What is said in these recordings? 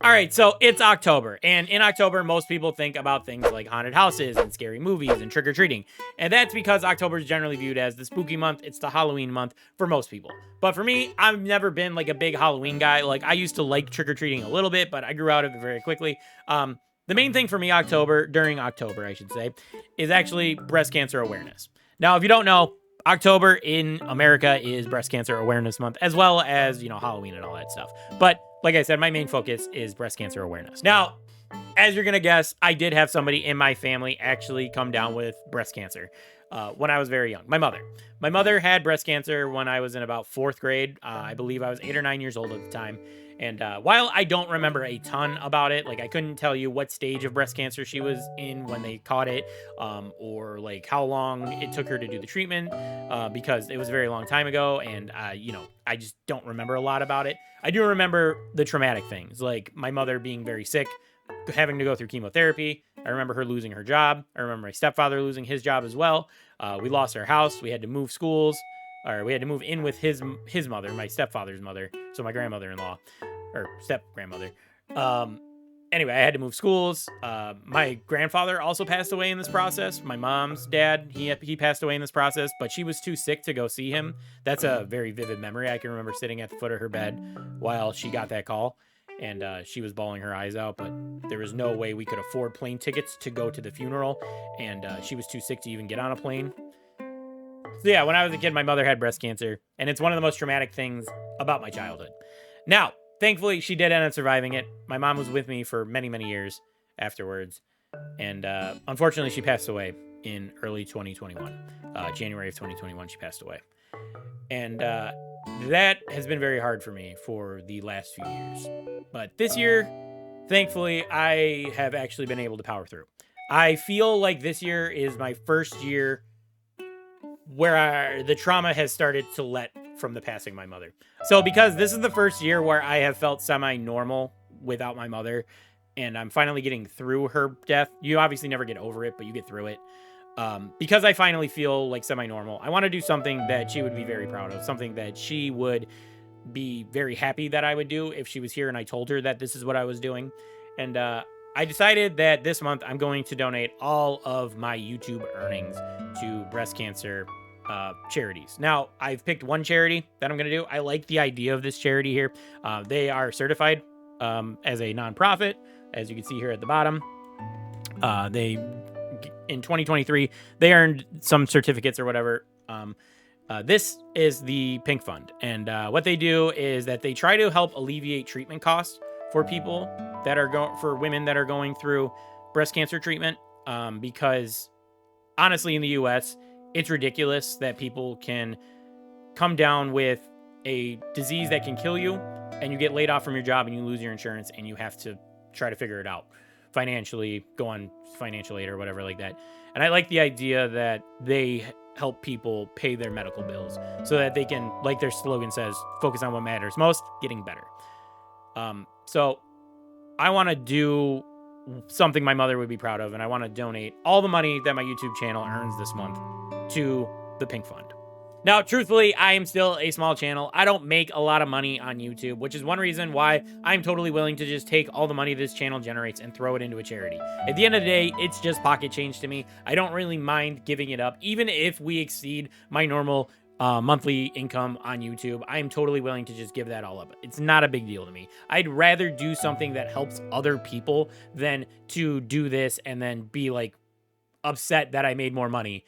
All right, so it's October, and in October, most people think about things like haunted houses and scary movies and trick-or-treating. And that's because October is generally viewed as the spooky month. It's the Halloween month for most people. But for me, I've never been like a big Halloween guy. Like, I used to like trick-or-treating a little bit, but I grew out of it very quickly. The main thing for me during October, I should say, is actually breast cancer awareness. Now, if you don't know, October in America is Breast Cancer Awareness Month, as well as, Halloween and all that stuff. But like I said, my main focus is breast cancer awareness. Now, as you're going to guess, I did have somebody in my family actually come down with breast cancer when I was very young. My mother. My mother had breast cancer when I was in about 4th grade. I believe I was 8 or 9 years old at the time. And while I don't remember a ton about it, like I couldn't tell you what stage of breast cancer she was in when they caught it, or like how long it took her to do the treatment, because it was a very long time ago, and I just don't remember a lot about it. I do remember the traumatic things, like my mother being very sick, having to go through chemotherapy. I remember her losing her job. I remember my stepfather losing his job as well. We lost our house. We had to move schools. Or we had to move in with his mother, my stepfather's mother, so my grandmother-in-law, or step-grandmother. Anyway, I had to move schools. My grandfather also passed away in this process. My mom's dad, he passed away in this process, but she was too sick to go see him. That's a very vivid memory. I can remember sitting at the foot of her bed while she got that call, and she was bawling her eyes out, but there was no way we could afford plane tickets to go to the funeral, and she was too sick to even get on a plane. So yeah, when I was a kid, my mother had breast cancer, and it's one of the most traumatic things about my childhood. Now, thankfully, she did end up surviving it. My mom was with me for many, many years afterwards, and unfortunately, she passed away in early 2021. January of 2021, she passed away. And that has been very hard for me for the last few years. But this year, thankfully, I have actually been able to power through. I feel like this year is my first year where the trauma has started to let from the passing of my mother. So because this is the first year where I have felt semi-normal without my mother, and I'm finally getting through her death. You obviously never get over it, but you get through it. Because I finally feel like semi-normal, I want to do something that she would be very proud of, something that she would be very happy that I would do if she was here and I told her that this is what I was doing. And I decided that this month I'm going to donate all of my YouTube earnings to breast cancer charities. Now, I've picked one charity that I'm going to do. I like the idea of this charity here. They are certified as a nonprofit, as you can see here at the bottom. In 2023, they earned some certificates or whatever. This is the Pink Fund, and what they do is that they try to help alleviate treatment costs for people that are for women that are going through breast cancer treatment, because honestly, in the U.S., it's ridiculous that people can come down with a disease that can kill you, and you get laid off from your job and you lose your insurance, and you have to try to figure it out financially, go on financial aid or whatever like that. And I like the idea that they help people pay their medical bills so that they can, like their slogan says, focus on what matters most, getting better. So I want to do something my mother would be proud of, and I want to donate all the money that my YouTube channel earns this month to the Pink Fund. Now, truthfully, I am still a small channel. I don't make a lot of money on YouTube, which is one reason why I'm totally willing to just take all the money this channel generates and throw it into a charity. At the end of the day, it's just pocket change to me. I don't really mind giving it up. Even if we exceed my normal monthly income on YouTube, I am totally willing to just give that all up. It's not a big deal to me. I'd rather do something that helps other people than to do this and then be like upset that I made more money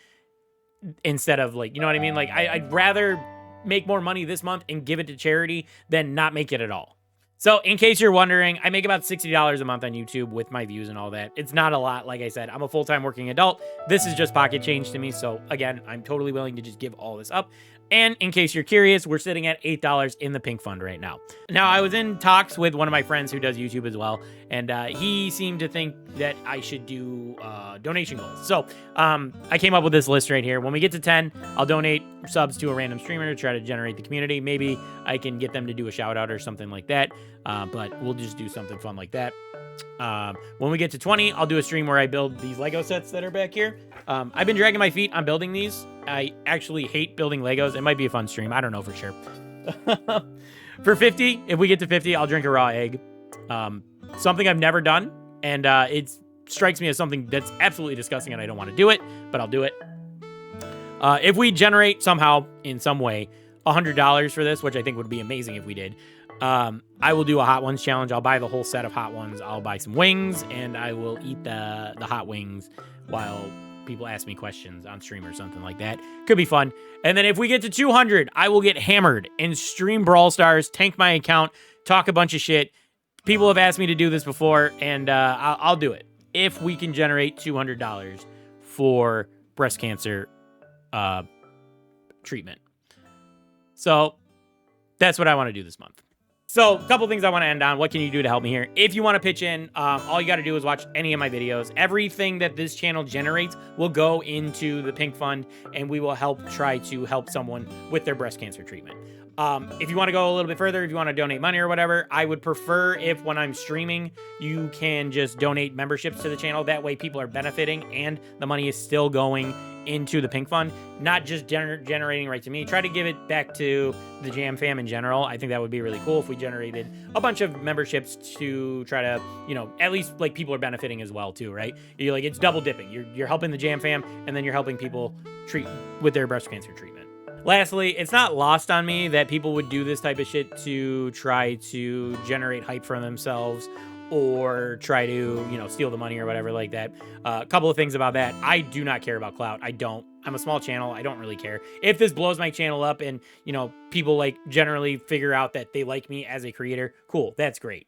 instead of, like, you know what I mean? Like, I'd rather make more money this month and give it to charity than not make it at all. So in case you're wondering, I make about $60 a month on YouTube with my views and all that. It's not a lot. Like I said, I'm a full-time working adult. This is just pocket change to me. So again, I'm totally willing to just give all this up. And in case you're curious, we're sitting at $8 in the Pink Fund right now. Now, I was in talks with one of my friends who does YouTube as well, and he seemed to think that I should do donation goals. So I came up with this list right here. When we get to 10, I'll donate subs to a random streamer to try to generate the community. Maybe I can get them to do a shout out or something like that, but we'll just do something fun like that. When we get to 20, I'll do a stream where I build these Lego sets that are back here. I've been dragging my feet on building these. I actually hate building Legos. It might be a fun stream. I don't know for sure. For 50, if we get to 50, I'll drink a raw egg. something I've never done, and it strikes me as something that's absolutely disgusting, and I don't want to do it, but I'll do it. If we generate somehow, in some way, $100 for this, which I think would be amazing if we did, I will do a Hot Ones challenge. I'll buy the whole set of Hot Ones. I'll buy some wings, and I will eat the hot wings while people ask me questions on stream or something like that. Could be fun. And then if we get to 200, I will get hammered and stream Brawl Stars, tank my account, talk a bunch of shit. People have asked me to do this before, and I'll do it if we can generate $200 for breast cancer treatment. So that's what I want to do this month. So, a couple things I want to end on. What can you do to help me here? If you want to pitch in, all you got to do is watch any of my videos. Everything that this channel generates will go into the Pink Fund, and we will try to help someone with their breast cancer treatment. If you want to go a little bit further, if you want to donate money or whatever, I would prefer if when I'm streaming, you can just donate memberships to the channel. That way people are benefiting and the money is still going into the Pink Fund, not just generating right to me. Try to give it back to the Jam fam in general. I think that would be really cool if we generated a bunch of memberships to try to, at least like people are benefiting as well too, right? You're like, it's double dipping. You're helping the Jam fam, and then you're helping people treat with their breast cancer treatment. Lastly, it's not lost on me that people would do this type of shit to try to generate hype for themselves or try to, steal the money or whatever like that. A couple of things about that. I do not care about clout. I don't. I'm a small channel. I don't really care. If this blows my channel up and, people like generally figure out that they like me as a creator, cool. That's great.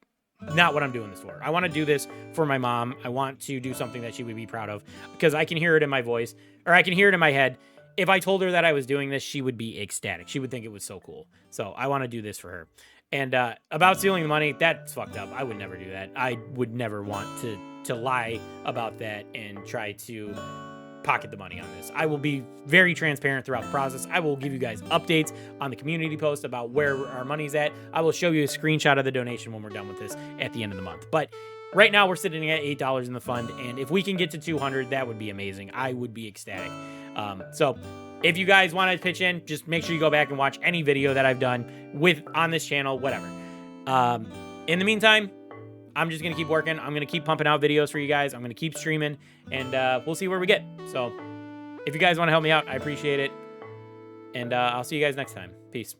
Not what I'm doing this for. I want to do this for my mom. I want to do something that she would be proud of because I can hear it in my voice, or I can hear it in my head. If I told her that I was doing this, she would be ecstatic. She would think it was so cool. So I want to do this for her. And about stealing the money, that's fucked up. I would never do that. I would never want to lie about that and try to pocket the money on this. I will be very transparent throughout the process. I will give you guys updates on the community post about where our money's at. I will show you a screenshot of the donation when we're done with this at the end of the month. But right now we're sitting at $8 in the fund, and if we can get to 200, that would be amazing. I would be ecstatic. So if you guys want to pitch in, just make sure you go back and watch any video that I've done on this channel, whatever. In the meantime, I'm just going to keep working. I'm going to keep pumping out videos for you guys. I'm going to keep streaming, and we'll see where we get. So if you guys want to help me out, I appreciate it. And I'll see you guys next time. Peace.